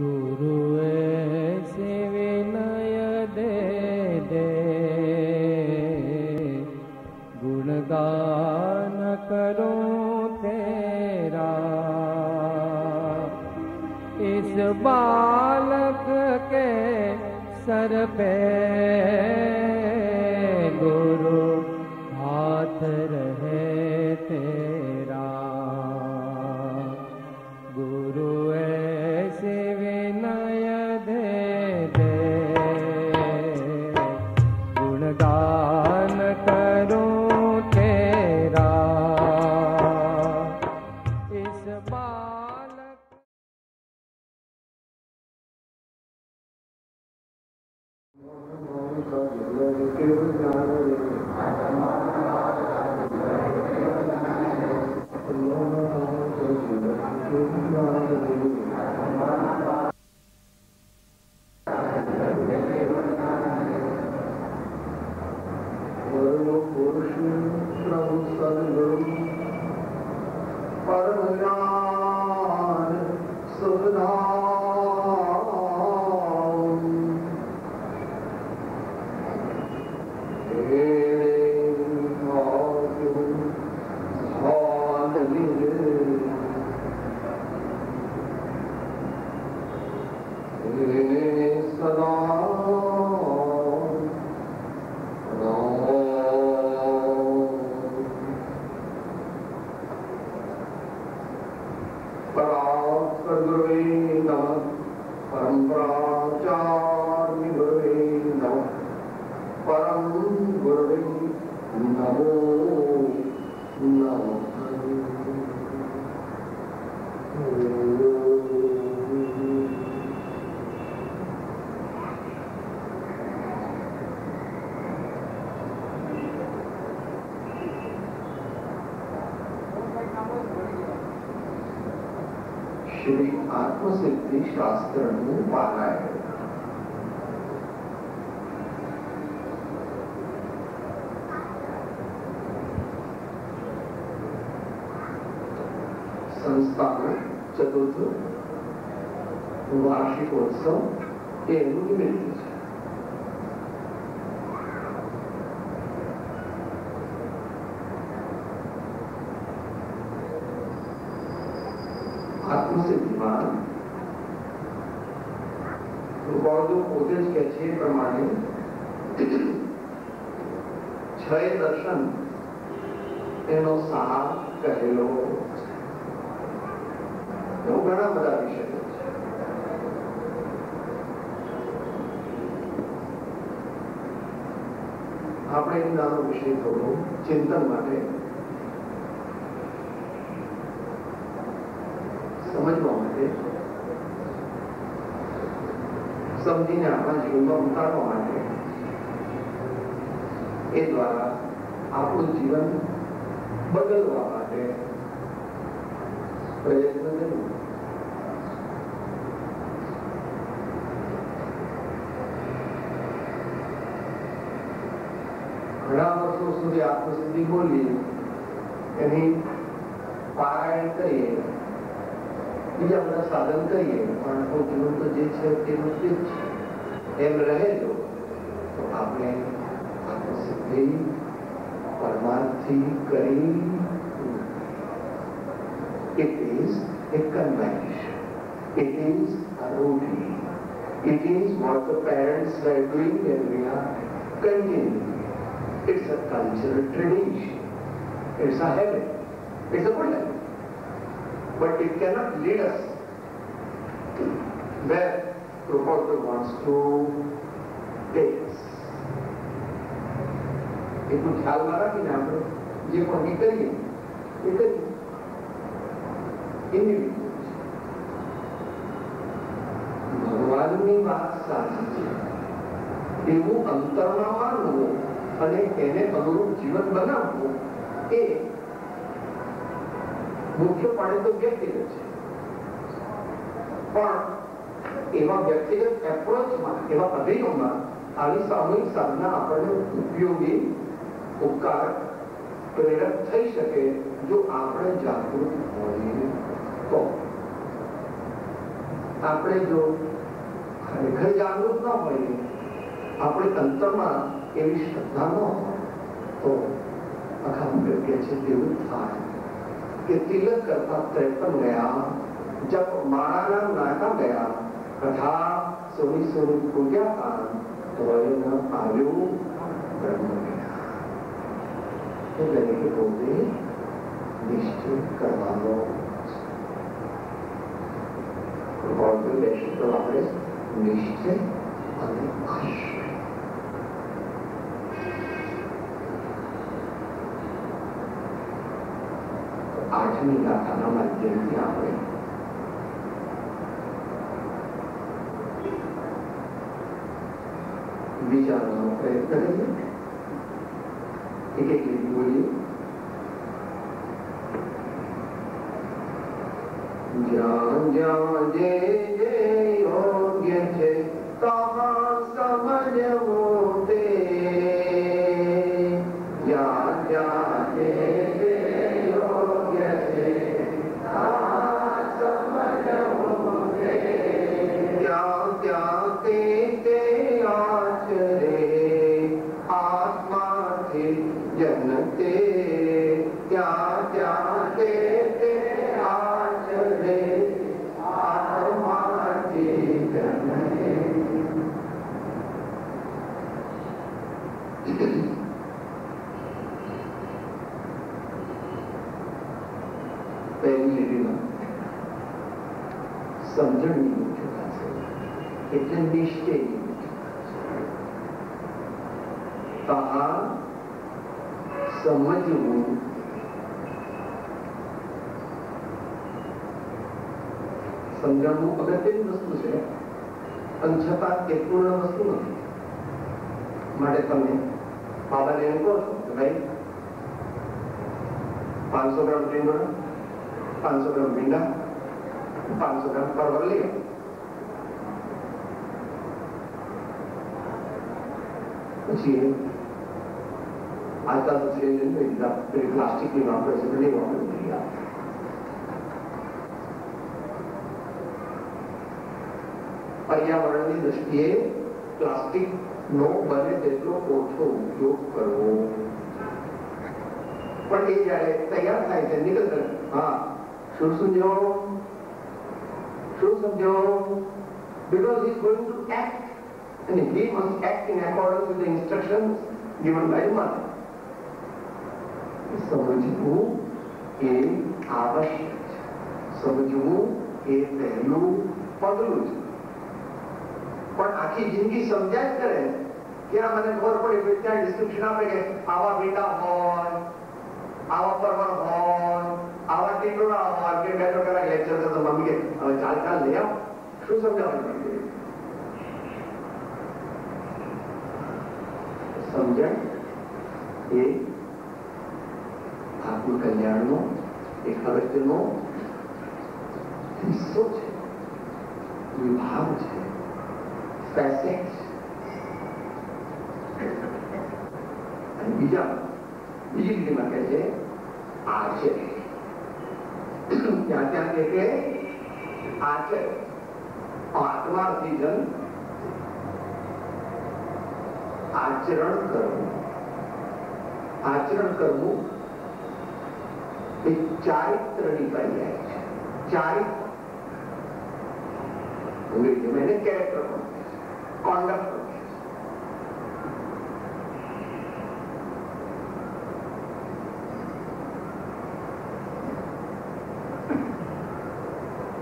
गुरु ऐसे विनय दे दे, गुणगान करूं तेरा। इस बालक के सर पे गुरु हाथ रहे तेरा। गुरु ऐसे विनय दे दे, गुणगान करूं तेरा। इस बालक श्री आत्मसिद्धि शास्त्र पारायण। संस्थान चतुर्थ वार्षिकोत्सव के निमित्त આત્મસિદ્ધિમાં ગૌરવ પોતે જ કહે છે એ પ્રમાણે છય દર્શન એનો સાર કહેલો છે। ઘણા બધા વિષયો છે। આપણે એ નાનો વિષય થોડો ચિંતન માટે સમજવા માટે સમજીને આપણા જીવનમાં ઉતારવા માટે એ દ્વારા આપણું જીવન બદલવા માટે પ્રયત્ન કર્યો। ઘણા વર્ષો સુધી આત્મસિદ્ધિ બોલીએ, એની પારાયણ કરીએ, બીજા બધા સાધન કરીએ, પણ આપણું જીવન તો જે છે તેનું જ છે એમ રહેલો તો આપણે આત્મસિદ્ધિ પરમાર્થી કરી। It is a convention, it is a routine, it is what the parents were doing and we are continuing. It's a cultural tradition, it's a habit, it's a good habit. But it cannot lead us where Prabhupada wants to take us. એટલું ખ્યાલમાં રાખીને આપણે જે પણ કરીએ એ કરીએ individual છે। ભગવાનની વાત સાચી છે એવું અંતરમાં માનવું અને એને અનુરૂપ જીવન બનાવવું એ મુખ્યપણે તો વ્યક્તિગત છે, પણ એવા વ્યક્તિગત એપ્રોચમાં, એવા અભિગમમાં આવી સામૂહિક સાધના આપણને ઉપયોગી, ઉપકારક, પ્રેરક થઈ શકે જો આપણે જાગૃત હોઈએ તો। આપણે જો ખરેખર જાગૃત ન હોઈએ, આપણે અંતરમાં એવી શ્રદ્ધા ન હોય તો અખાંબર કે છે તેવું થાય કે તિલક કરતા 53 ગયા, જપ માળાના નાકા ગયા, કથા સોની સોની પૂજ્યા કાન તો ન આવ્યું બ્રહ્મ જ્ઞાન. એટલે કે પોતે નિશ્ચય કરવાનો લેશે તો આપણે નિશ્ચય અને આશ્રય. આઠમી ગાથાના માધ્યમથી આપણે વિચારવાનો પ્રયત્ન કરીએ. એક એક લીટી બોલીએ. જ્યાં જ્યાં જે જે યોગ્ય છે ત્યાં સમજવું તે, જ્યાં જ્યાં જે જે યોગ્ય છે ત્યાં સમજવું તે, ત્યાં ત્યાં તે આચરે આત્માથી જનતે, ત્યાં ત્યાં તે આચરે આત્માથી જનતે. પહેલી લીટીમાં સમજણની મુખ્યતા છે, એટલે નિશ્ચયની મુખ્યતા છે. સમજવું સમજણનું અગત્યની વસ્તુ છે, પણ છતાં તે પૂર્ણ વસ્તુ નથી. માટે તમે બાબાને એમ કહો છો કે ભાઈ 500 ગ્રામ રીંગણ, 500 ગ્રામ ભીંડા, 500 ગ્રામ પરવર લે. પછી આજકાલ પ્લાસ્ટિકની વાપરે છે, નહીં વાપરવી. પર્યાવરણની દ્રષ્ટિએ પ્લાસ્ટિક નો બને તેટલો ઓછો ઉપયોગ કરવો. પણ એ જયારે તૈયાર થાય છે, નીકળે, હા શું સમજો, શું સમજો? Because he is going to act and he must act in accordance with the instructions given by the mother. સમજવું એ આવશ્યક છે, સમજવું એ પહેલું પગલું છે. પણ આખી જિંદગી સમજ્યા જ કરે કે મને ખબર પડે ત્યાં ડિસ્ક્રિપ્શન આપે કે આવા ભીંડા હોય, આવા પરવર હોય, આવા ટીંડોળા હોય, કે 2 કલાક લેક્ચર કરતો મમ્મી કે હવે ચાલ લઈ આવ. શું સમજાવવાનું? સમજણ એ આત્મકલ્યાણનો એક અગત્યનો હિસ્સો છે, વિભાગ છે, ફેસેટ. અને બીજી લીટીમાં કહે છે આચરે. ત્યાં ત્યાં કે આચરે આત્માથી જન આચરણ કરવું. આચરણ કરવું એ ચારિત્રની પર્યાય છે. ચારિત્ર અંગ્રેજીમાં એને કેરેક્ટર પણ કોન્ડક્ટ.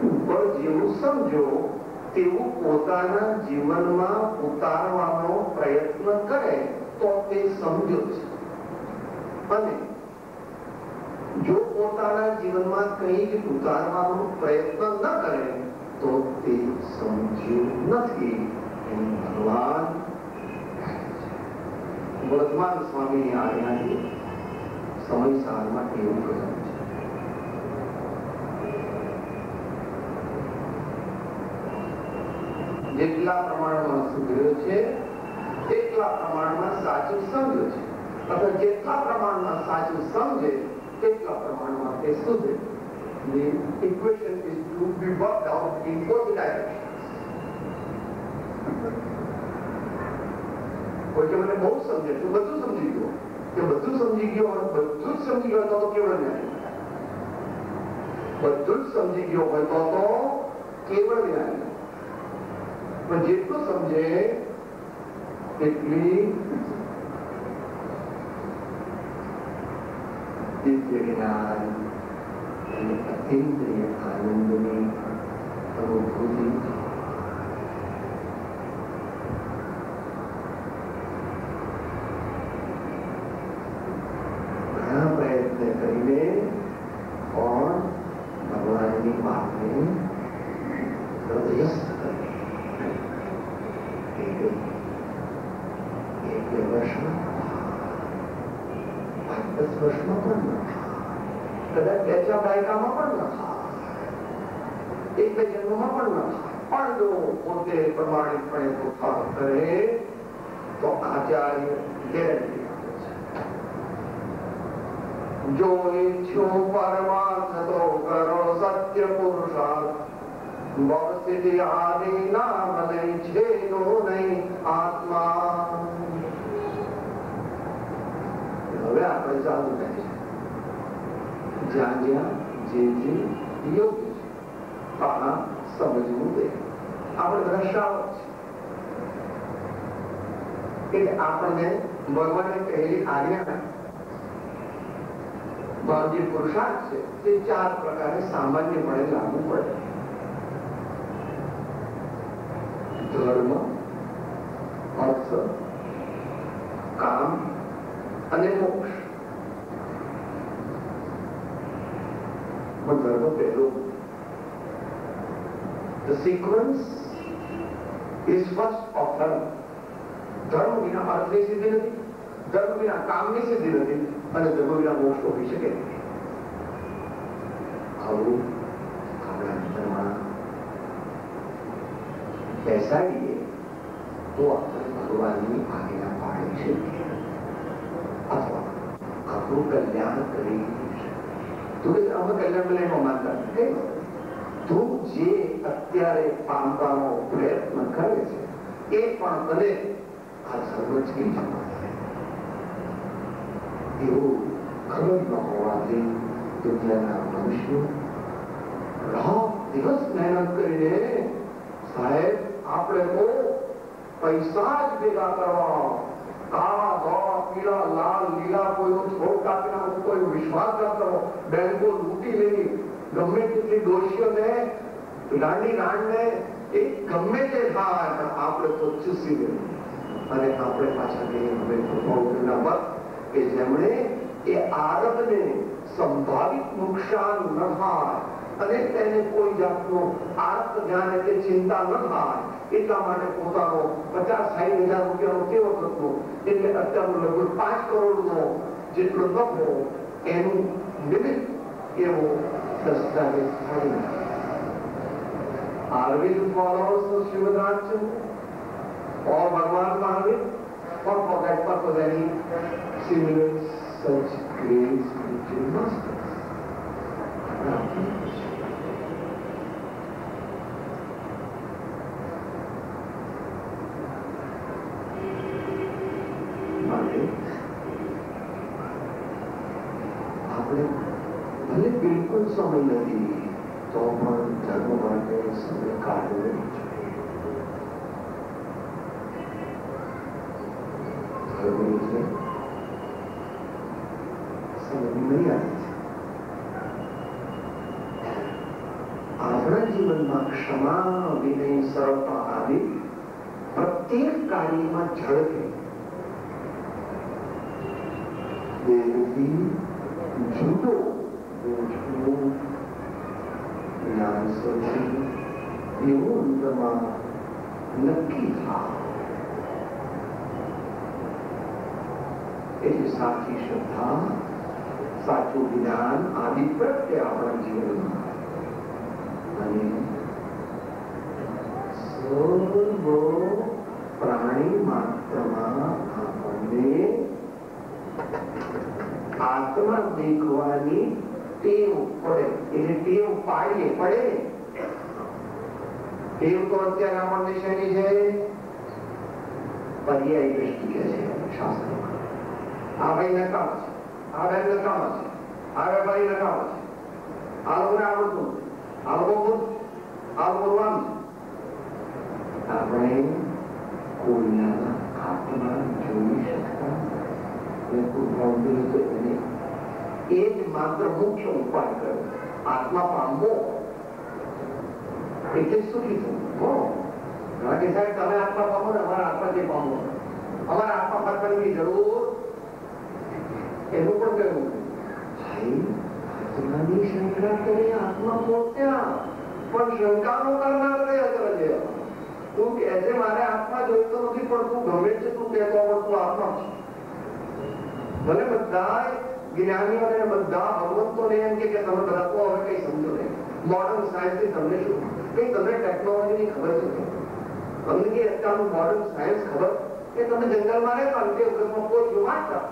ઉપર જેવું સમજો તેવું પોતાના જીવનમાં ઉતારવાનો પ્રયત્ન કરે તો તે સમજો છે. અને જો પોતાના જીવનમાં કંઈ ઉતારવાનો પ્રયત્ન ન કરે તો તે સમજ્યું નથી. ભગવાન વર્ધમાન સ્વામીની આજ્ઞાથી સમય સારમાં એવું કહ્યું છે. જેટલા પ્રમાણમાં સુધર્યો છે તેટલા પ્રમાણમાં સાચું સમજો છે, અથવા જેટલા પ્રમાણમાં સાચું સમજે તેટલા પ્રમાણમાં તે સુધરે. The equation is to be worked out in both directions. કોઈ કે મને બહુ સમજે તું બધું સમજી ગયો કે બધું સમજી ગયો અને બધું જ સમજી ગયો તો કેવળ જ્ઞાની બધું જ સમજી ગયો હોય તો કેવળ જ્ઞાની પણ જેટલું સમજે એટલી દિવ્ય જ્ઞાન અને અતિન્દ્રિય આનંદની અનુભૂતિ ઘણા પ્રયત્ન કરીને પણ ભગવાનની વાતને હૃદયસ્થ કરી એક વર્ષમાં 5-10 વર્ષમાં પણ ન કદાચ 2-4 દાયકામાં પણ ન થાય 1-2 જન્મમાં પણ ન થાય પણ જો પોતે પ્રમાણિકપણે પુરસ્કાર કરે તો આચાર્ય ગેરંટી આપે છે જો ઈચ્છો પરમાર્થ તો કરો સત્ય પુરુષાર્થ ભવસ્થિતિ આદિ નામ નહીં છેદો નહીં આત્મા હવે આપણે ચાલુ થાય છે જ્યાં જ્યાં જે યોગ્ય છે આ સમજવું દે આપણે બધા શ્રાવક છે એટલે આપણને ભગવાને કહેલી આજ્ઞા જે પુરુષાર્થ છે તે 4 પ્રકારે સામાન્યપણે લાગુ પડે ધર્મ અર્થ કામ અને મોક્ષ ધર્મ પહેલો The sequence is first of ધર્મ ધર્મ વિના અર્થની સિદ્ધિ નથી ધર્મ વિના કામની સિદ્ધિ નથી અને ધર્મ વિના મોક્ષ હોઈ શકે આવું આપણા અંતરમાં બેસાડીએ તો આપણે ભગવાનની આજ્ઞા પાડી શકીએ અથવા આપણું કલ્યાણ કરી તું કે અમે કલ્યાણ કલ્યાણમાં માનતા કઈ તું જે અત્યારે પામવાનો પ્રયત્ન કરે છે એ પણ તને આ સર્વથી જ એવું ખબર ન હોવાથી દુનિયાના મનુષ્યો રાત દિવસ મહેનત કરીને સાહેબ આપણે તો પૈસા જ ભેગા કરવા કાળા ધોળા પીળા લાલ લીલા કોઈનો થોડ કાપી નાખો કોઈ વિશ્વાસઘાત કરવો બેંકો લૂંટી લેવી ગમે તેટલી દોષીઓને લાંડી રાંડને એ ગમે તે થાય પણ આપણે તો ચૂસી લેવું અને આપણે પાછા કહીએ હવે બૌદ્ધના મત કે જેમણે એ આરબને સંભાવિત નુકસાન ન થાય અને તેને કોઈ જાતનો આર્ત ધ્યાન એટલે ચિંતા ન થાય એટલા માટે પોતાનો 50-60 હજાર રૂપિયાનો કેવો થતો એટલે અત્યારનો લગભગ 5 કરોડનો જેટલો નફો એનું નિમિત્ત એવો દસ્તાવેજ થાય Arvind follows the Srimad Rajchandra or Bhagavan Mahavir or for that purpose any similar such great spiritual masters. આપણે ભલે બિલકુલ સમય નથી તો પણ ધર્મ માટે સમય કાઢવો જોઈએ ધર્મ એટલે સમયની મર્યાદા છે આપણા જીવનમાં ક્ષમા વિનય સરળતા આવી પ્રત્યેક કાર્યમાં ઝડપે દેવથી જુદો જ્ઞાન સ્વરૂપ એવો અંતમાં નક્કી થાય એટલે સાચી શ્રદ્ધા સાચું જ્ઞાન આદિ પ્રત્યે આપણા જીવનમાં અને સર્વ પ્રાણી માત્રમાં આપણને આત્મા દેખવાની ટેવ પડે, એટલે ટેવ પાડીએ પડે ને. ટેવ તો અત્યારે આપણને શેની છે? પર્યાય દ્રષ્ટિ કે છે શાસ્ત્રોમાં. આ ભાઈ નકામો છે, આ બેન નકામો છે, આ વેપારી નકામો છે, આ લોકોને આવડતું, આ લોકો મૂર્ખ, આ લોકો બોલવાનું. આપણે કોઈના આત્મા જોઈ શકતા એ જ માત્ર મુખ્ય ઉપાય કર્યો. આત્મા પામવો એટલે સુખી થવું. કારણ કે સાહેબ તમે આત્મા પામો ને અમારા આત્માથી પામો, અમારા આત્મા પામવાની જરૂર એનું પણ કહેવું ભાઈ આત્માની શંકા કરી આત્મા પહોંચ્યા પણ શંકાનો કરનાર કયા તું કહે છે મારે આત્મા જોઈતો નથી પણ તું ગમે છે તું કહેતો આવડતું આત્મા છે. ભલે બધા જ્ઞાનીઓ અને બધા ભગવંતોને એમ કે તમે બધા તો હવે કઈ સમજો નહીં, મોડર્ન સાયન્સ થી તમને શું કઈ તમને ટેકનોલોજીની ખબર છે? તમને કે અત્યારનું મોડર્ન સાયન્સ ખબર કે તમે જંગલમાં રહેતા તે વખતમાં કોઈ જોવાતા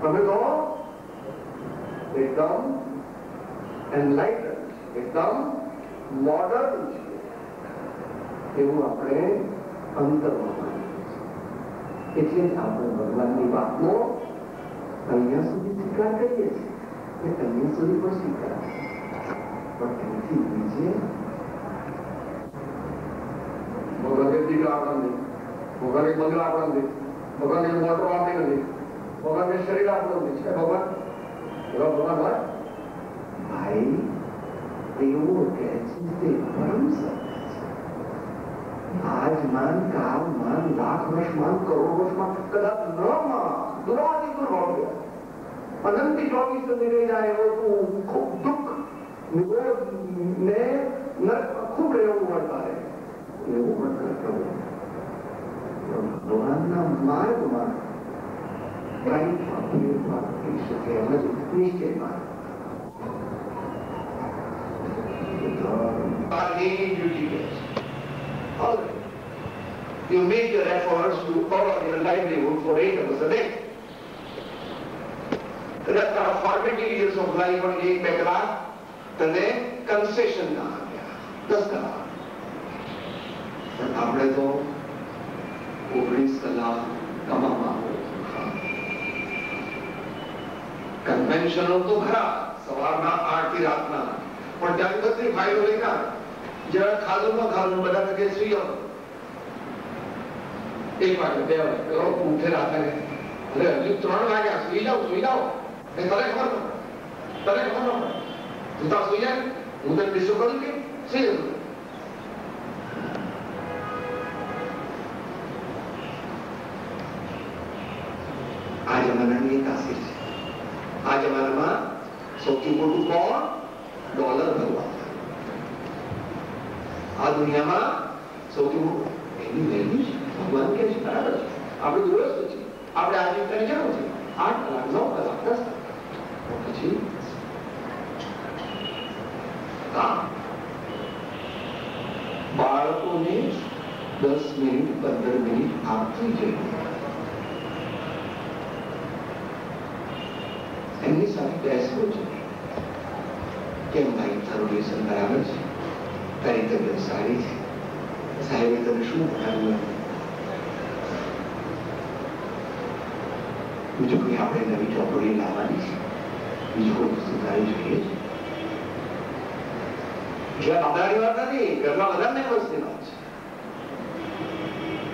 તમે તો એકદમ એનલાઇટન, એકદમ મોડર્ન છે એવું આપણે અંતરમાં માનીએ છીએ. એટલે જ આપણે ભગવાનની વાતનો અહીંયા સુધી સ્વીકાર કરીએ છીએ કે અહીંયા સુધી પણ સ્વીકાર, પણ એનાથી બીજે ભગવાન એક દીકરા આપણા નથી, ભગવાન એક બંગલા આપણા નથી, ભગવાન એક મોટો આપી નથી, ભગવાન એક શરીર આપણું નથી. છે ભગવાન એવા ભગવાન હોય ભાઈ એવું કે તે પરમ સત્ય છે. આજ માન, કાલ માન, લાખ વર્ષ માન, કરોડ વર્ષ માન, કદાચ ન માન, દુરાથી દૂર હોવો અનંતી 24 રહી જાય એવો તું ખૂબ દુઃખ નિરોધ ને ખૂબ રહેવું હોય તારે એવું પણ કરવું. ભગવાનના માર્ગમાં કઈ ફેરફાર થઈ શકે એમ જ નિશ્ચય માર્ગ. You make your efforts to cover your livelihood for 8 hours a day. That's kind of 40 years of life on 1 કલાક તને કન્સેશન ના આપ્યા 10 કલાક. પણ આપણે તો 19 કલાક કમાવા કન્વેન્શનો તો ખરા સવારના 8 થી રાતના, પણ ત્યાં બધી ફાયદો લેતા જરા ખાધું ન ખાધું બધા કે સુઈ આવો 1 વાગે 2 વાગે ઉઠે રાતે અરે હજુ 3 વાગ્યા સુઈ જાઓ તને ખબર ન પડે તું તો સુઈ જાય હું તને ડિસ્ટર્બ કરું કે સુઈ જતું. આ જમાનાની એક તાસીર છે. આ જમાનામાં સૌથી મોટું કોણ? ડોલર ભગવાન. આ દુનિયામાં સૌથી મોટું એની વેલ્યુ છે. ભગવાન કે છે બરાબર છે, આપણે દુરસ્ત છે, આપણે આજે કરી જવું છે 8 કલાક 9 કલાક 10 કલાક પછી કામ. બાળકોને 10 મિનિટ 15 મિનિટ આપવી જોઈએ, એમની સાથે બેસવું જોઈએ. કેમ ભાઈ તારું લેસન બરાબર છે, તારી તબિયત સારી છે, સાહેબે તને શું ભણાવ્યું, બીજું કોઈ આપણે નવી ચોપડી લાવવાની છે, બીજું કોઈ વસ્તુ તારી જોઈએ છે. એટલે આપણાની વાત નથી, ઘરમાં બધા મેમ્બર્સની વાત છે.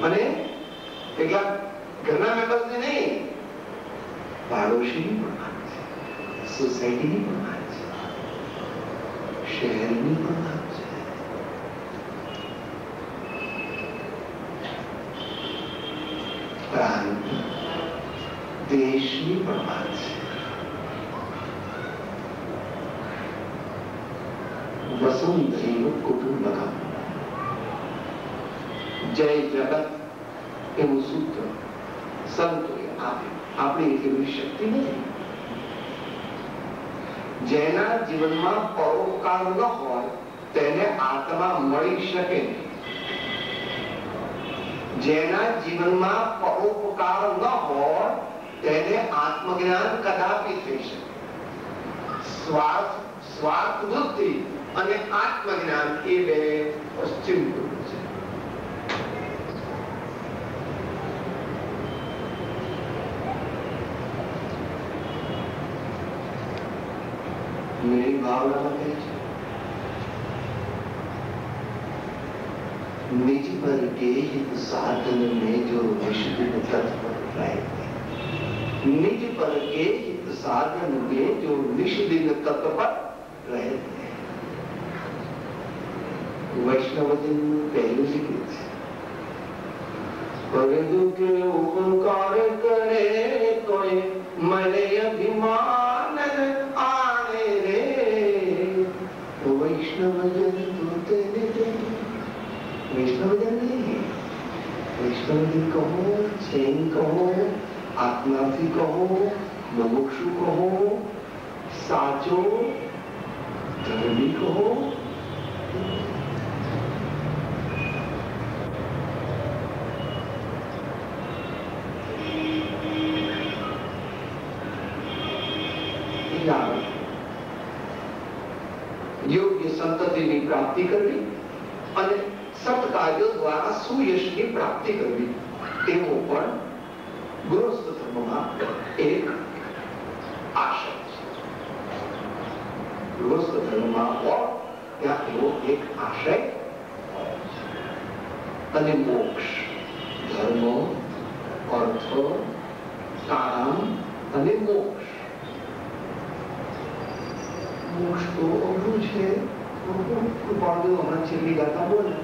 અને કેટલાક ઘરના મેમ્બર્સની નહીં, પાડોશીની પણ વાત છે, સોસાયટીની પણ વાત છે, શહેરની પણ વાત છે. પ્રાંત દેશની પણ વાત છે. વસુંધૈવ કુટુંબકમ, જય જગત એવું સૂત્ર સંતોએ આપ્યું. આપણી એટલી શક્તિ નથી. જેના જીવનમાં પરોપકાર ન હોય તેને આત્મા મળી શકે નહીં. જેના જીવનમાં પરોપકાર ન હોય તેને આત્મજ્ઞાન કદાપી થઈ શકે. સ્વાર્થ વૃત્તિ અને આત્મજ્ઞાન એ બે પશ્ચિમ પૂર્વ છે. मेरी भावना है निज पर के हित साधन में जो निष्ठिन तत्पर रहते, निज पर के हित साधन में जो निष्ठिन तत्पर रहते हैं. वैष्णवजन पहले लिखित है, परंतु के उपकार करे तो मने अभिमान आने रे. वैष्णवजन तो तेरे वैष्णवजन नहीं, वैष्णवजन कहो, जैन कहो, आत्मार्थी कहो, मुमुक्षु कहो, साचो धर्मी कहो, યોગ્ય સંતતિની પ્રાપ્તિ કરવી અને સત્કાર્યો દ્વારા સુયશની પ્રાપ્તિ કરવી તેવો પણ ગૃહસ્થ ધર્મમાં એક આશય છે. ગૃહસ્થ ધર્મમાં હોય ત્યાં એવો એક આશય અને મોક્ષ, ધર્મ, અર્થ, કામ અને મોક્ષ. મોક્ષ તો અઘરું છે. હમણાં છેલ્લી ગાતા બોલે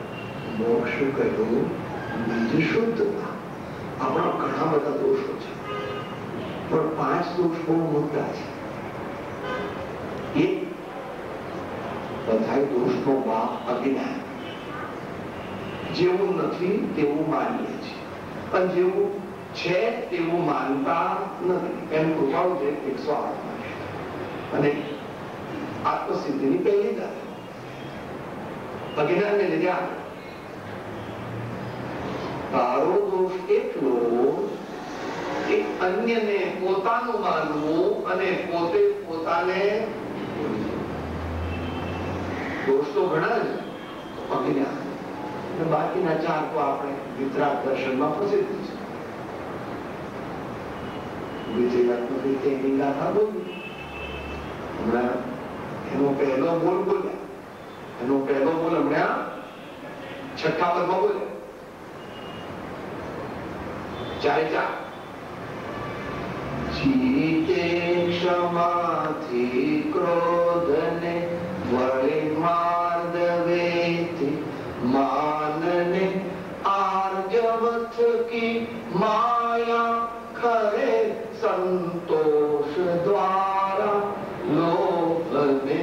મોક્ષ કહ્યું બીજ શુદ્ધતા. આપણા ઘણા બધા દોષો છે પણ 5 દોષ બહુ મોટા છે. એક બધા દોષનો બાપ અજ્ઞાન. જેવું નથી તેવું માનીએ છીએ અને જેવું છે તેવું માનતા નથી. એમ કૃપાળુ છે 108 માં. અને આત્મસિદ્ધિની પહેલી ગાત અજ્ઞાનને લીધે તારો દોષ એટલો કે અન્યને પોતાનું માનવું અને પોતે પોતાને. દોષ તો ઘણા જ અજ્ઞાન. બાકીના 4 તો આપણે વિતરાગ દર્શનમાં પ્રસિદ્ધ છે. વિજયાત્મક રીતે એની ગાથા બોલી. હમણાં એનો પહેલો બોલ બોલ્યા, એનો પહેલો બોલ હમણાં 6 પદમાં બોલ્યા. 4 જીતે ક્ષમાથી ક્રોધને વળે માર્દવેથી માનને આર્જવથ કી માયા ખરે સંતોષ દ્વારા લોભને.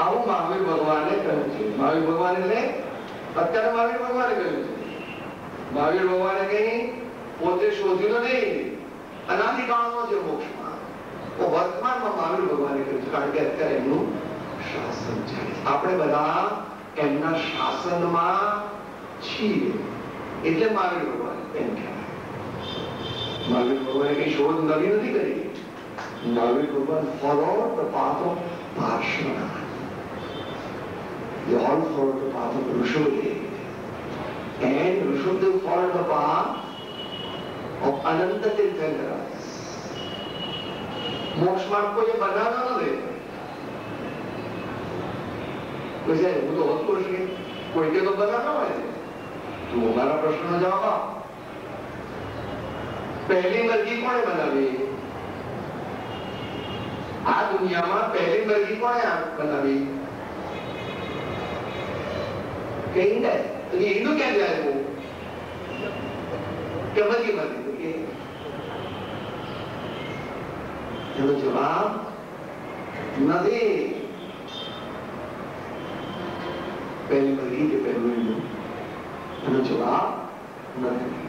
આવું મહાવીર ભગવાને કહ્યું છે. મહાવીર ભગવાન એટલે અત્યારે મહાવીર ભગવાને કહ્યું છે. મહાવીર ભગવાને કઈ પોતે શોધ્યું નહીં, અનાદિકાળનો છે મોક્ષમાં. વર્તમાનમાં મહાવીર ભગવાને કહ્યું છે કારણ કે અત્યારે એમનું શાસન ચાલે. આપણે બધા એમના શાસનમાં છીએ એટલે મહાવીર ભગવાન એમ કહેવાય. મહાવીર ભગવાને કઈ શોધ નવી નથી કરી. મહાવીર ભગવાન followed the path of Parshvana. They all followed the path of Rishabdev. And Rishabdev followed the path of Ananta Tirthankara. મોક્ષ માર્ગ કોઈ બનાવ્યો નથી. કોઈ સાહેબ હું તો હોત પુરુષ કે કોઈ કે તો બનાવ્યો હોય. તું મારા પ્રશ્નનો જવાબ આપ. પહેલી મરજી કોણે બનાવી? આ દુનિયામાં પહેલી મરજી કોણે બનાવી? કે ઈંડા. ઈંડું ક્યાં જાય? કે મરજી બની? એનો જવાબ નથી. પહેલી મરજી કે પહેલું ઈંડું? એનો જવાબ નથી.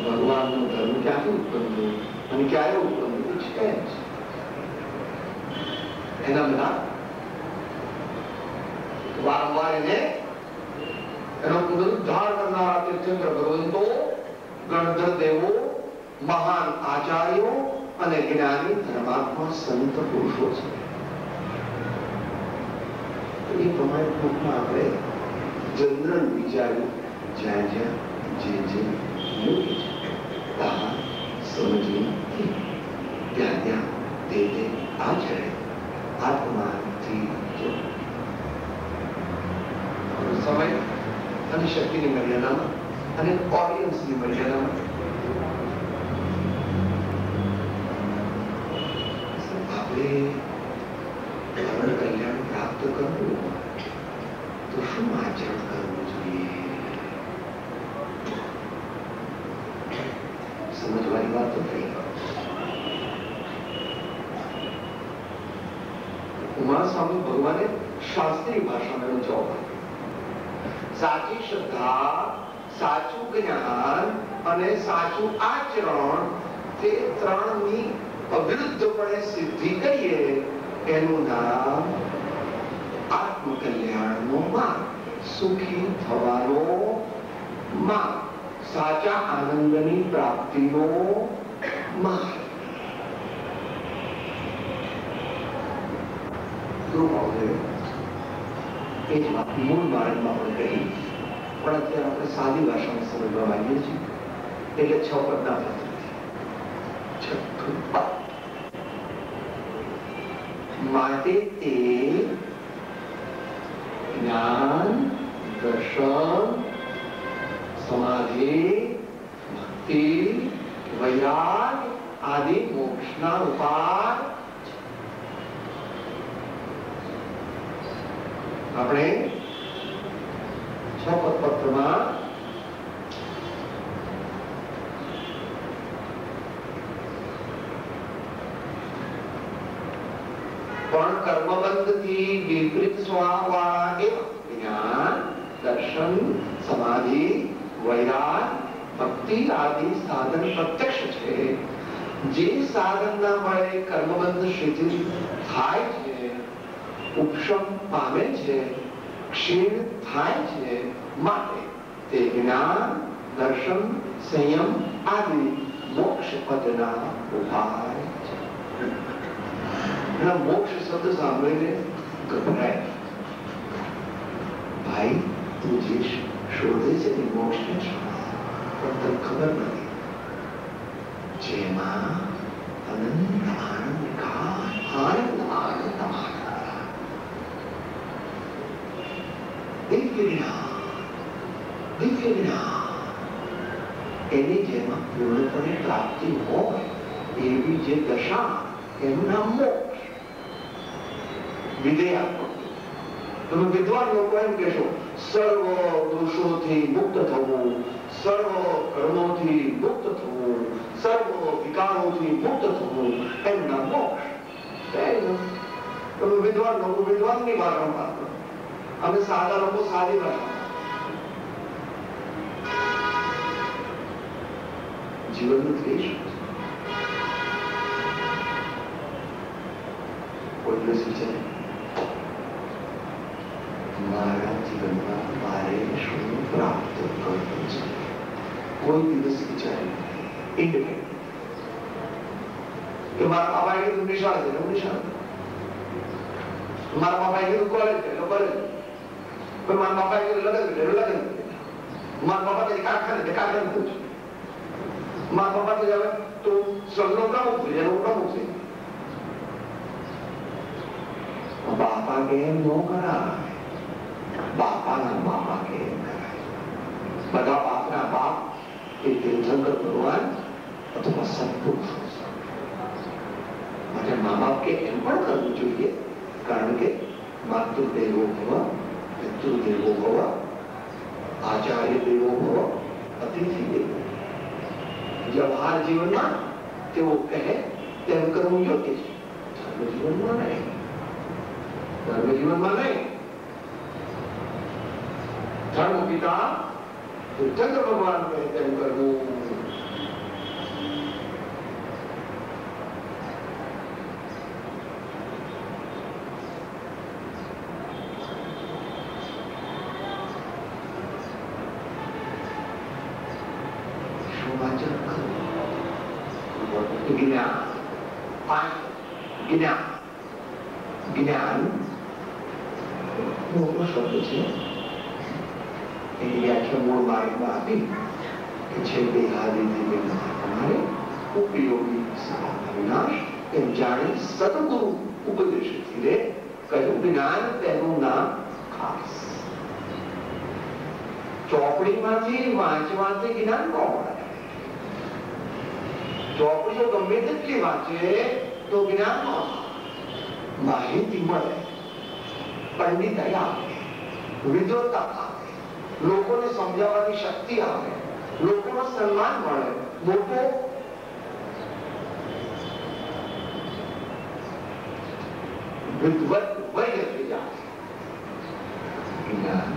ભગવાનનો ધર્મ ક્યાંથી ઉત્પન્ન થયું અને ક્યારે ઉત્પન્ન થયું છે? એના બધા વારંવાર એને એનો પુનરુદ્ધાર કરનારા તીર્થંકર ભગવંતો, ગણધર દેવો, મહાન આચાર્યો અને જ્ઞાની ધર્માત્મા સંત પુરુષો છે. એ પ્રમાણે ટૂંકમાં આપણે જનરલ વિચાર્યું જ્યાં જ્યાં જે યોગ્ય છે તાହା સમજવી ત્યાં ત્યાં તે આચરે આત્માથી જો સમય અને શક્તિની મર્યાદામાં અને ઓડિયન્સની મર્યાદામાં આપણે ધર્મ કલ્યાણ પ્રાપ્ત કરવું તો શું આચરણ કરવું જોઈએ? સમજવાની વાત તો થઈ. ઉમા સ્વામી ભગવાને શાસ્ત્રીય ભાષામાં જવાબ આપ્યો. સાચી શ્રદ્ધા, સાચું જ્ઞાન અને સાચું આચરણ તે ત્રણની અવિરુદ્ધપણે સિદ્ધિ કરીએ એનું નામ આત્મકલ્યાણનો માર્ગ, સુખી થવાનો માર્ગ, સાચા આનંદની પ્રાપ્તિનો માર્ગ. એ જ વાત મૂળ બાળકમાં આપણે કહી, પણ અત્યારે આપણે સાદી ભાષામાં સમજવા માંગીએ છીએ એટલે 6 પદના પદ. છઠ્ઠું પદ માટે તે જ્ઞાન, દર્શન, સમાધિ, ભક્તિ, વૈરાગ આદિ મોક્ષના ઉપાય આપણે 6 પત્રમાં પણ કર્મબંધથી વિપરીત સ્વભાવવાળા એવા જ્ઞાન, દર્શન, સમાધિ, વૈરાગ, ભક્તિ આદિ સાધન પ્રત્યક્ષ છે. જે સાધનના વડે કર્મબંધ શિથિલ થાય છે, ઉપશમ પામે છે, ક્ષીણ થાય છે, માટે તે જ્ઞાન, દર્શન, સંયમ આદિ મોક્ષ પદના ઉપાય છે. મોક્ષ શબ્દ સાંભળીને ગભરાય. ભાઈ તું જે શોધે છે એ મોક્ષ ને પણ તને ખબર નથી. જેમાં અનંત આનંદ આનંદ આનંદ દિવ્ય જ્ઞાન એની જેમાં પૂર્ણપણે પ્રાપ્તિ હોય એવી જે દશા એનું નામ મોક્ષ. વિધેયાત્મક. તમે વિદ્વાન લોકો એમ કહેશો સર્વ દોષોથી મુક્ત થવું, સર્વ કર્મોથી મુક્ત થવું, સર્વ વિકારોથી મુક્ત થવું એનું નામ મોક્ષ. તમે વિદ્વાન લોકો વિદ્વાનની ભાષામાં વાત કરો, અમે સાદા લોકો સાદી ભાષા. જીવનનું દ્વેષ કોઈ દિવસ વિચારે મારા જીવનમાં મારે શું પ્રાપ્ત કરવું છે? કોઈ દિવસ વિચારે ઇન્ડિપેન્ડન્ટ કે મારા બાબાએ કીધું નિશાળ છે હું નિશાળ, મારા બાબાએ કીધું કોલેજ છે કોલેજ, મારા બાપાએ કીધું લગ્ન છે લગ્ન, મારા બાપા કઈ કારખાને કારખાને પૂછ, મારા બાપા કે હવે તું સંઘનો પ્રમુખ છે એનો પ્રમુખ છે. બાપા કે એમ ન કરાય, બાપાના બાપા કે એમ કરાય. બધા બાપના બાપ એ તીર્થંકર ભગવાન અથવા સત્પુરુષો છે. માટે મા બાપ કે એમ પણ કરવું જોઈએ, કારણ કે માતૃદેવો ભવ, પિતૃદેવો ભવ, આચાર્ય દેવો ભવ, અતિથિ દેવો. વ્યવહાર જીવનમાં તેઓ કહે તેમ કરવું યોગ્ય છે, ધર્મ જીવનમાં નહીં. ધર્મ જીવનમાં નહીં. ધર્મ પિતા તીર્થંકર ભગવાન કહે તેમ કરવું. જ્ઞાન પાંચ જ્ઞાન. જ્ઞાન મોટો શબ્દ છે. એની વ્યાખ્યા મૂળ માર્ગમાં આપી કે છે દેહાદી દિવ્ય તમારે ઉપયોગી સભાના વિનાશ એમ જાણી સદગુરુ ઉપદેશથી રે કહ્યું જ્ઞાન તેનું નામ ખાસ. ચોપડીમાંથી વાંચવાથી જ્ઞાન ન મળે. ચોપડીઓ ગમે તેટલી વાંચે તો જ્ઞાન ન મળે. માહિતી મળે, પંડિતાઈ આવે, વિદ્વતા આવે, લોકોને સમજાવવાની શક્તિ આવે, લોકોનો સન્માન મળે, મોટો વિદ્વત વૈદ્ય થઈ જાય. જ્ઞાન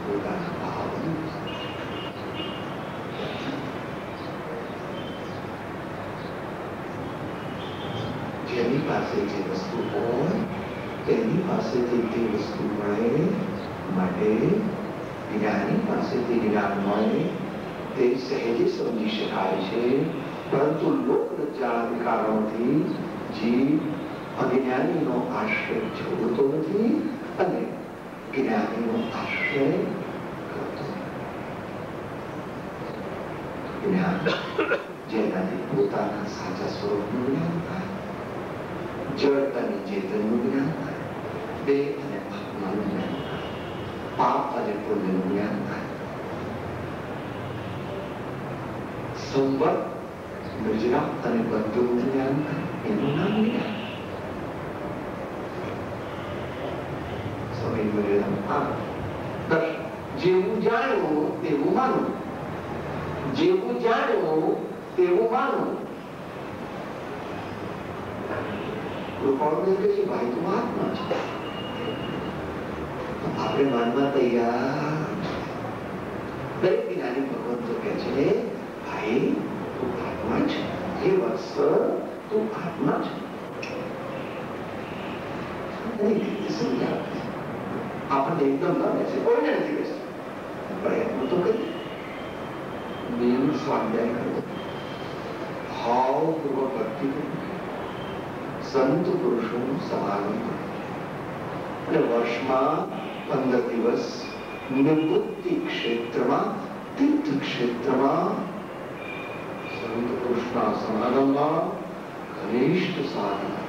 પોતાના ભાવ જેની પાસે જે વસ્તુ હોય તેની પાસેથી તે વસ્તુ મળે. માટે જ્ઞાની પાસેથી જ્ઞાન મળે તે સહેજે સમજી શકાય છે. પરંતુ લોકલજ્જાના કારણોથી જીવ અજ્ઞાનીનો આશ્રય છોડતો નથી અને જ્ઞાનીનો આશ્રય કરતો. જ્ઞાન જેનાથી પોતાના સાચા સ્વરૂપનું જ્ઞાન થાય, જળ અને ચેતનનું જ્ઞાન થાય, દેહ અને આત્માનું જ્ઞાન થાય, પાપ અને પુણ્યનું જ્ઞાન થાય, સંવત ગુજરાત અને બંધુનું જ્ઞાન થાય. એનું નામ જ્ઞાન. સમય મર્યાદા જેવું જાણવું તેવું માનવું, જેવું જાણવું તેવું માનવું. કૃપાળુદેવ કહે છે ભાઈ તું આત્મા છે. આપણે માનવા તૈયાર. દરેક જ્ઞાની ભગવંતો કહે છે ભાઈ તું આત્મા છે. એ વત્સ તું આત્મા છે. આપણને એકદમ ગમે છે, કોઈને નથી બેસતું. પ્રયત્ન તો કરીએ. નિયમ સ્વાધ્યાય કરવો, ભાવપૂર્વક ભક્તિ કરવી, સંત પુરુષોનું સમાગમ કરવું અને વર્ષમાં 15 દિવસ નિવૃત્તિ ક્ષેત્રમાં, તીર્થ ક્ષેત્રમાં સંત પુરુષના સમાગમમાં ઘનિષ્ઠ સાધના.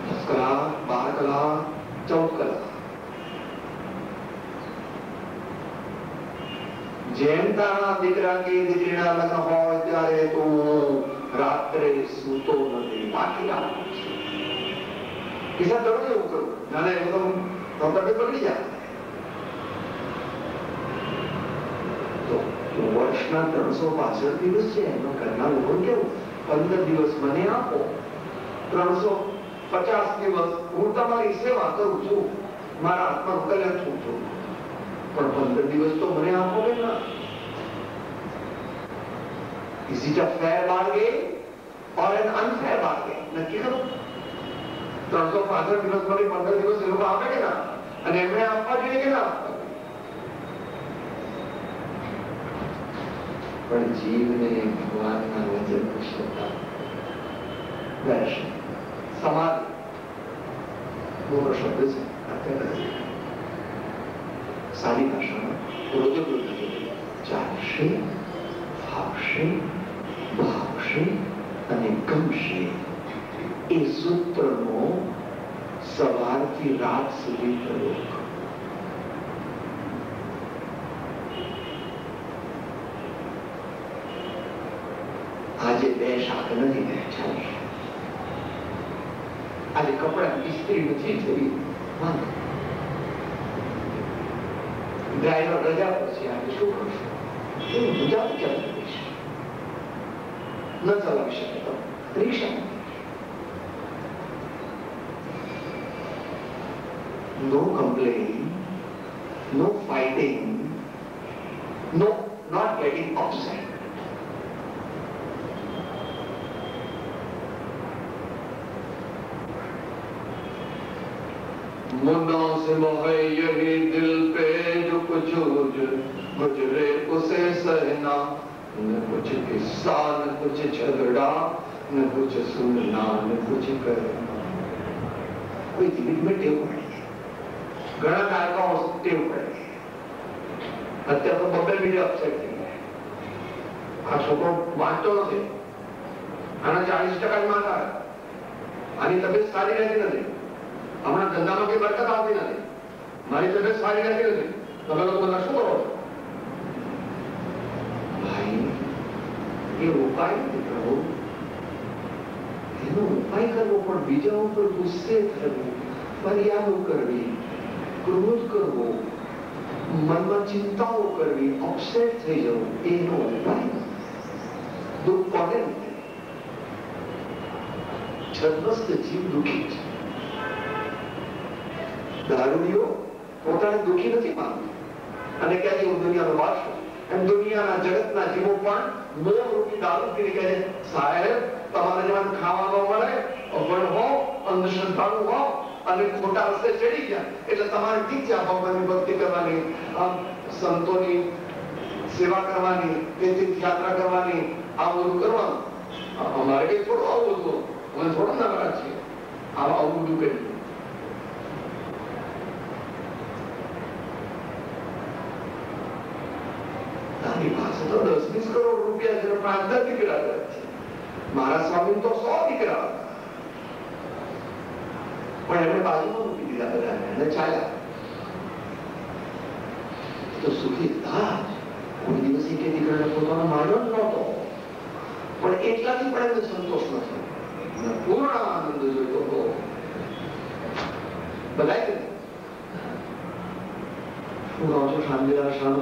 10 કલાક, 12 કલાક, 14 કલાક જેમ તારા દીકરા કે દીકરીના લગ્ન હોય ત્યારે તું રાત્રે સૂતો નથી. પાછી આવે કિસ્સા દરરોજ એવું કરું. નાના એવું તો બગડી જાય. તો વર્ષના 365 દિવસ છે. એમાં ઘરના લોકો કેવું 15 દિવસ મને આપો, 350 દિવસ હું તમારી સેવા કરું છું, મારા આત્માનું કલ્યાણ છું છું, પણ 15 દિવસ તો મને આપો ને ના. Is it a fair bargain or an unfair bargain? નક્કી કરો. 365 દિવસ મને 15 દિવસ એ લોકો આપે કે ના, અને એમણે આપવા જોઈએ કે ના. પણ જીવને ભગવાનના વચનની શ્રદ્ધા, દર્શન, સમાધિ મોટો શબ્દ છે. અત્યારે સારી ભાષામાં રોજ ચાલશે, ફાવશે, ભાવશે અને ગમશે. એ સૂત્રનો સવારથી રાત સુધી પ્રયોગ. આજે 2 શાક નથી ને ચાલશે. આજે કપડા ઇસ્ત્રી નથી થઈ, વાંધો. ડ્રાઈવર રજા પર છે, આજે શું કરશું? એવું ગુજરાત ક્યાં કરીશ? ન ચલાવી શકે તો રિક્ષા. No complaint, no fighting, no not getting upset. Munna से मोहे यही दिल पे जो कुछ जूझ गुजरे उसे सहना, न कुछ किस्सा न कुछ झगड़ा, न कुछ सुनना न कुछ करना। कोई जीवित में टेव पड़ी घना गायकों टेव पड़ी। અત્યારે તો બબે મીડિયા અપસેટ થઈ ગયા. આ છોકરો વાંચતો નથી, આના 40% જ માર્ક આવે, આની તબિયત સારી રહેતી નથી, હમણાં ધંધામાં કઈ બરકત આવતી નથી, મારી તબિયત સારી રહેતી નથી, તમે લોકો બધા શું કરો છો? ભાઈ એ ઉપાય નથી પ્રભુ, એનો ઉપાય કરવો, પણ બીજા ઉપર ગુસ્સે થવું, ફરિયાદો કરવી, ક્રોધ કરવો, મનમાં ચિંતાઓ કરવી, અપસેટ થઈ જવું, એનો ઉપાય દુઃખ કોને લીધે? છદ્મસ્ત જીવ દુઃખી છે. દારૂડિયો પોતાને દુઃખી નથી માનતો અને કહે છે હું દુનિયાનો બાદશાહ. એમ દુનિયાના જગતના જીવો પણ મોહ રૂપી દારૂ પીને કહે છે સાહેબ તમારે જેવા ખાવાનો મળે, અભણ હો, અંધશ્રદ્ધાળુ હો અને ખોટા રસ્તે ચડી ગયા એટલે તમારે ઠીક છે આ ભગવાનની ભક્તિ કરવાની, સંતોની સેવા કરવાની, તીર્થયાત્રા કરવાની, આ બધું કરવાનું. અમારે કઈ થોડું આવું બધું, અમે થોડું નવરા છીએ આવું બધું કરીએ. તારી પાસે તો 10-20 કરોડ રૂપિયા છે, 5-10 દીકરા છે. મારા સ્વામી તો 100 દીકરા હતા, પણ એમણે બાજુમાં મૂકી દીધા બધાને અને ચાલ્યા. તો સુખી હતા. કોઈ દિવસ એક દીકરાને પોતાનો માન્યો જ નહોતો, પણ એટલાથી પણ એમને સંતોષ નથી, પૂર્ણ આનંદ જોઈતો હતો. બધાય કે શું કહો છો શાંતિલાલ શાનુ?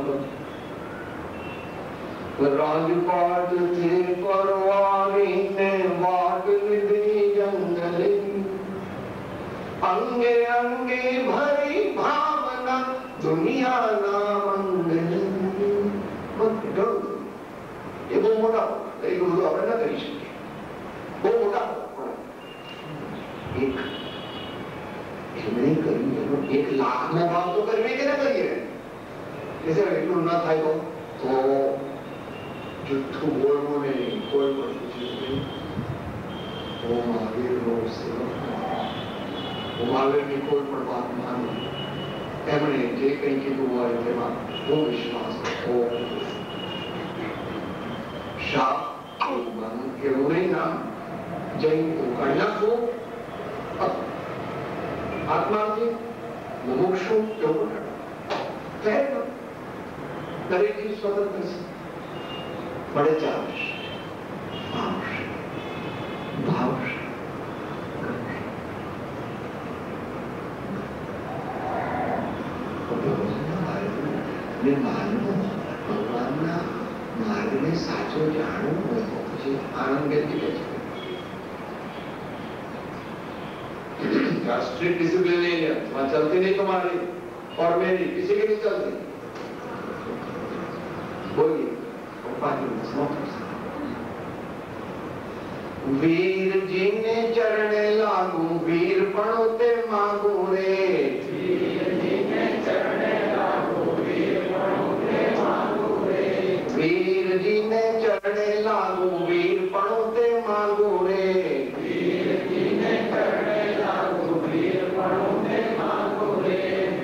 રાજપાટ થી પરવારી ને વાટ લીધી જંગલે, અંગે અંગે ભરી ભાવના દુનિયાના મંગલ. એ બહુ મોટા એટલું બધું આપણે ન કરી શકીએ, બહુ મોટા એક એમણે કર્યું એનો 1 લાખનો ભાવ તો કરવી કે ના કરીએ? એટલું ના થાય તો જુઠ્ઠું બોલવું નહીં, કોઈ પણ પૂછ્યું હું મહાવીરનો સેવક, હું મહાવીરની કોઈ પણ વાત માનું, એમણે જે કંઈ કીધું હોય તેમાં હું વિશ્વાસ રાખો. શા એવું નહીં નામ જૈન કાઢી નાખવું, આત્માથી મુમુક્ષુ એવું દરેક જીવ સ્વતંત્ર છે, પડે ચાલશે, ભાવશે, ભાવશે. ભગવાનના માર્ગને સાચો જાણવું હોય તો પછી આનંદ વ્યક્તિ કહે છે स्ट्रिक्ट डिसिप्लिन नहीं है, वहां चलती नहीं तुम्हारी और मेरी, किसी की नहीं चलती. बोलिए वीर जी ने चरणे लागू, वीर पणोते मांगू रे. वीर जी ने चरणे लागू, वीर पणोते मांगू रे. वीर जी ने चरणे लागू, वीर पणोते मांगू रे. वीर जी ने चरणे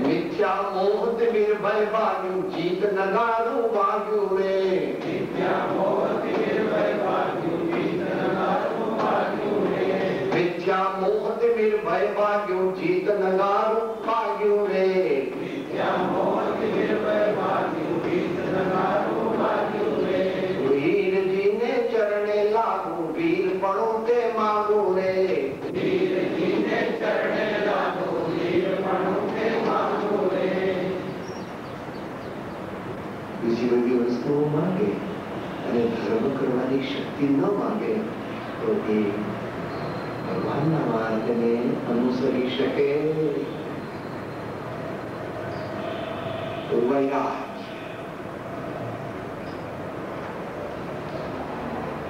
मिथ्या मोह निर्भय बाजू, जीत नगारू बाजू रे. मिथ्या मोह निर्भय बाजू, जीत नगारू बाजू रे. मिथ्या मोह निर्भय बाजू, जीत नगारू बाजू रे. मिथ्या मोह निर्भय बाजू, जीत नगारू बाजू रे. वीर जी ने चरणे लागू, वीर पणोते मांगू रे. वीर जी ने चरणे लागू, वीर पणोते मांगू रे. બીજી બધી વસ્તુઓ માંગે અને ધર્મ કરવાની શક્તિ ન માંગે તો એ ભગવાનના માર્ગને અનુસરી શકે. તો વૈરાગ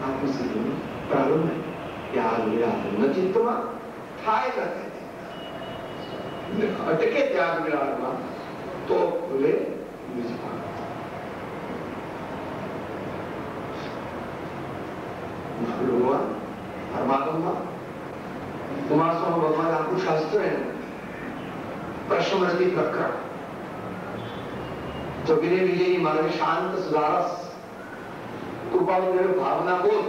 આપણી સ્થિતિનો પ્રારંભ ત્યાગ વિરાગ ચિત્તમાં થાય નથી, અટકે ત્યાગ વિરાગમાં તો ભૂલે ભગવાન પરમાત્મા ઉમાસ્વામી ભગવાન આખું શાસ્ત્ર પ્રશ્નવૃત્તિ પ્રકરણ જોગીને વિજયની માનવ શાંત સુધારસ કૃપાવંત ભાવના બોલ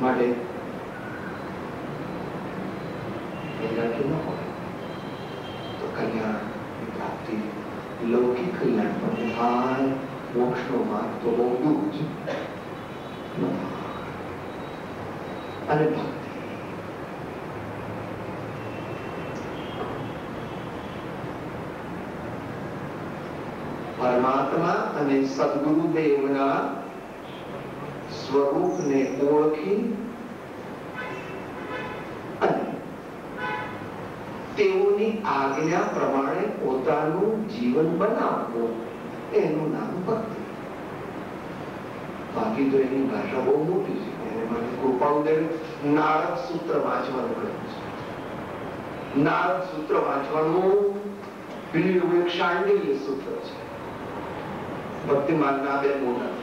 માટે તો કલ્યાણ પ્રાપ્તિ લૌકિક કલ્યાણ પણ થાય મોક્ષનો માર્ગ તો બહુ દૂર છે અને ભક્તિ પરમાત્મા અને સદગુરુદેવના સ્વરૂપને ઓળખી અને તેઓની આજ્ઞા પ્રમાણે પોતાનું જીવન બનાવવું એનું નામ ભક્તિ. બાકી તો એની ભાષા બહુ મોટી છે. એને મને કૃપાઉદેવ નારદ સૂત્ર વાંચવાનું કહ્યું છે. નારદ સૂત્ર વાંચવાનું બીજું એક શાંડિલ્ય સૂત્ર છે. ભક્તિમાનના બે મોટા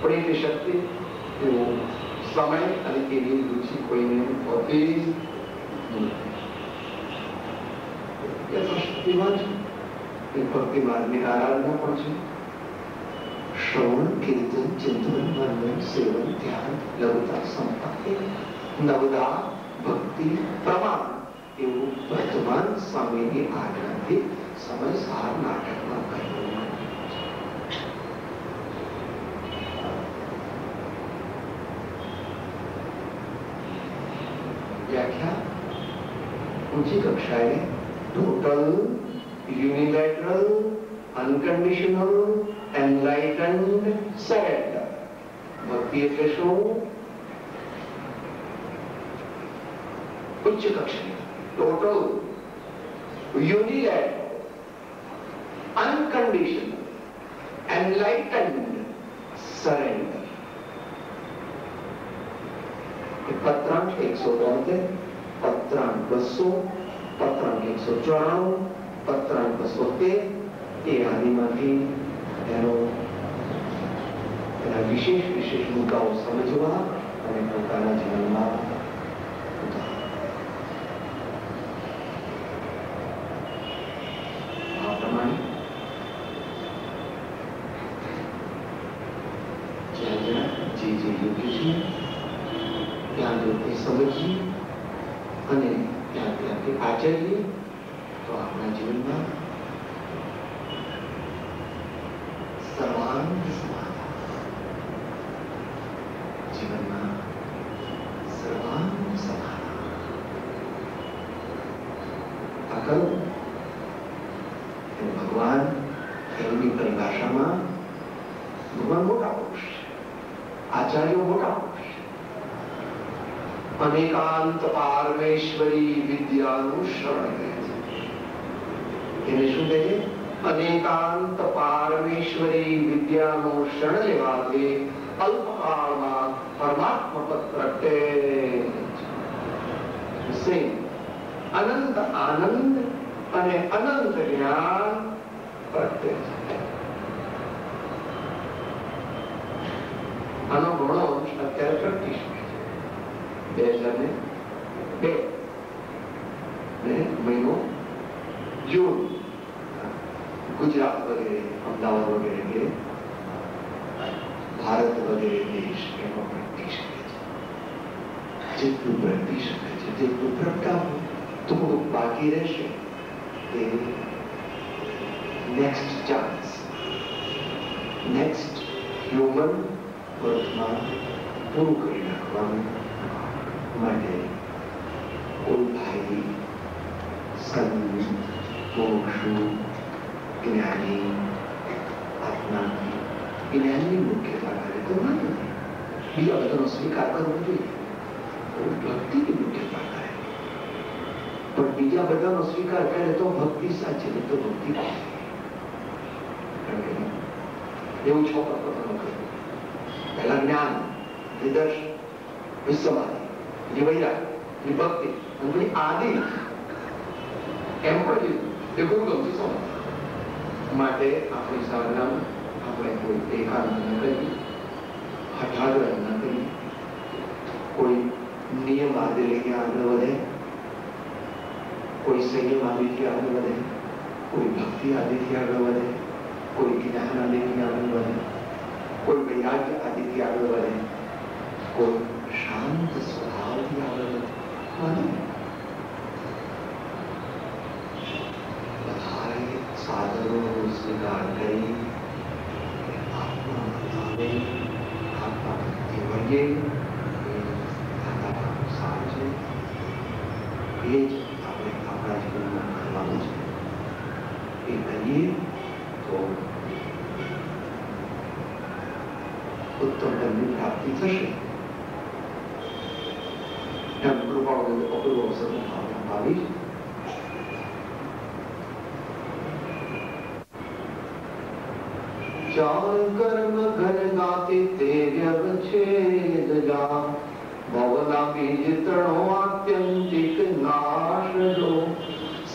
પણ એની શક્તિ એવો સમય અને એની રુચિ કોઈને હોતી શક્તિમાં છે. એ ભક્તિમાનની આરાધના પણ છે. શ્રવણ કીર્તન ચિંતન મનન સેવન ધ્યાન લઘુતા સમતા નવદા ભક્તિ પ્રમાણ એવું વર્તમાન સ્વામીની આજ્ઞાથી સમય સાર નાટકમાં કહ્યું. વ્યાખ્યા ઊંચી કક્ષાએ ટોટલ યુનિલેટરલ અનકન્ડિશનલ એનલાઇટન્ડ સરેન્ડર. ભક્તિ એટલે શું? ઉચ્ચ કક્ષાએ ટોટલ યુનિલેટરલ અનકન્ડિશનલ એનલાઇટન્ડ સરેન્ડર. પત્રાંક 173, પત્રાંક 200, પત્રાંક 194, પત્રાંક 213 એ આદિમાંથી એના વિશેષ મુદ્દાઓ સમજવા અને પોતાના જીવનમાં આ પ્રમાણે જ્યાં જ્યાં જે યોગ્ય છે ત્યાં જોતે સમજીએ અને ત્યાંથી આચરીએ તો આપણા જીવનમાં સર્વાંગ સમાધાન, જીવનમાં સર્વાંગ સમાધાન. આ કરું ભગવાન એમની પરિભાષામાં ભગવાન મોટા પુરુષ છે, આચાર્યો મોટા પુરુષ, અનેકાંત પારમેશ્વરી વિદ્યાનું શરણ કહે છે. એને શું કહે છે? અનેકાંત પારમેશ્વરી વિદ્યાનું શરણ લેવાથી અલ્પકાળમાં પરમાત્મા પદ પ્રગટે. અનંત આનંદ અને અનંત જ્ઞાન પ્રગટે છે. આનો ઘણો અંશ અત્યારે પ્રગટી શકે છે. 2002 મહિનો જૂન ગુજરાત વગેરે, અમદાવાદ વગેરે કે ભારત વગેરે દેશ એમાં પ્રગટી શકે છે. જેટલું પ્રગટી શકે છે તેટલું પ્રગટાવું. થોડુંક બાકી રહેશે તે નેક્સ્ટ ચાન્સ, નેક્સ્ટ હ્યુમન બર્થમાં પૂરું કરી નાખવાનું માટે કોઈ ભાઈ સંત મોક્ષુ જ્ઞાની આત્માની જ્ઞાનની મુખ્યતા કરે તો ના નથી. બીજા બધાનો સ્વીકાર કરવો જોઈએ. ભક્તિની મુખ્યતા કરે પણ બીજા બધાનો સ્વીકાર કરે તો ભક્તિ સાચી, નહીં તો ભક્તિ એવું છોકરા પોતાનો કર્યું. પહેલા જ્ઞાન, નિદર્શન, વિશ્વમાની, વૈરાગ, ભક્તિ અને આદિ એમ પણ એ ગુરુ ગમતી સમજ માટે આપણી સાધનામાં આપણે કોઈ એકાંત ન કરીએ, હઠાગ્રહ ન કરીએ, કોઈ નિયમ આદિ લઈને આગળ વધે, કોઈ સંયમ આદિથી આગળ વધે, કોઈ ભક્તિ આદિથી આગળ વધે, કોઈ જ્ઞાન આદિથી આગળ વધે, કોઈ વૈરાગ્ય આદિથી આગળ વધે, કોઈ શાંત સ્વભાવથી આગળ વધે. બધાએ સાધનો સ્વીકાર કરી આત્મા આવે, આત્મા ભક્તિ વળીએ, સારું છે. એ જ આપણે આપણા જીવનમાં કરવાનું છે. એ કરીએ તો ઉત્તમ ફળની પ્રાપ્તિ થશે. એમ કૃપાળુ અપૂર્વ અવસરનો ભાવના ભાવી ચાર કર્મ ઘન ગાતી તે વ્યવચ્છેદ જા ભવના બીજ તણો આત્યંતિક નાશ જો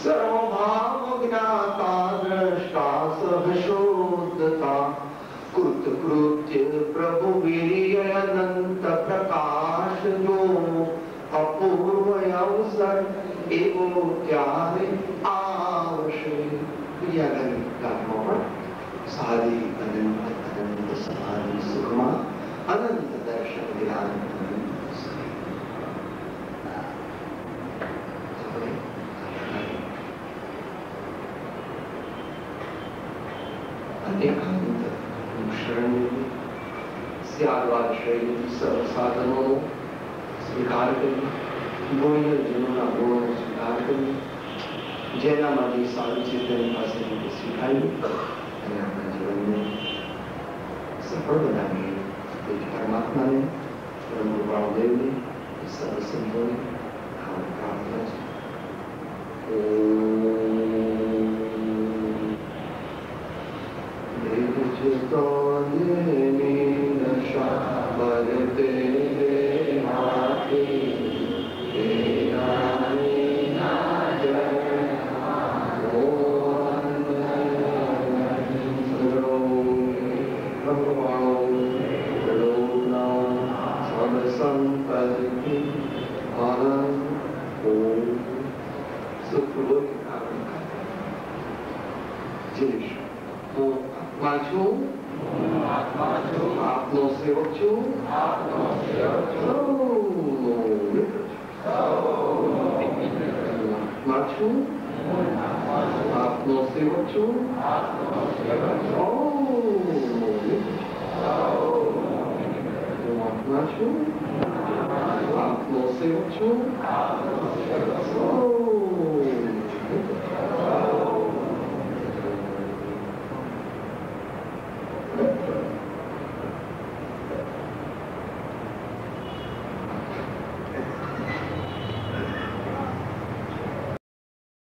સર્વભાવ જ્ઞાતા દ્રષ્ટા સહશોધતા કૃત કૃત્ય પ્રભુ વીર્ય અનંત પ્રકાશ જો અપૂર્વ અવસર એવો ત્યારે આવશે. ક્રિયાગની ગામમાં પણ સારી અનંત સમાધિ સુખમાં અનંત દર્શન વિરામ એકાંત શરણ્ય સ્યાદવાદ શૈલી સર્વ સાધનોનો સ્વીકાર કરી, ગુણજનોના ગુણોનો સ્વીકાર કરી, જેનામાં જે સારું છે તેની પાસેથી સ્વીકારી અને આપણા જીવનને સફળ બનાવીએ. તે પરમાત્માને, પરમ કૃપાળુદેવને, સર્વ સંતોને આ પ્રાર્થના છે. આપનો સેવક છું, આપનો સેવક છું, આપનો સેવક છું.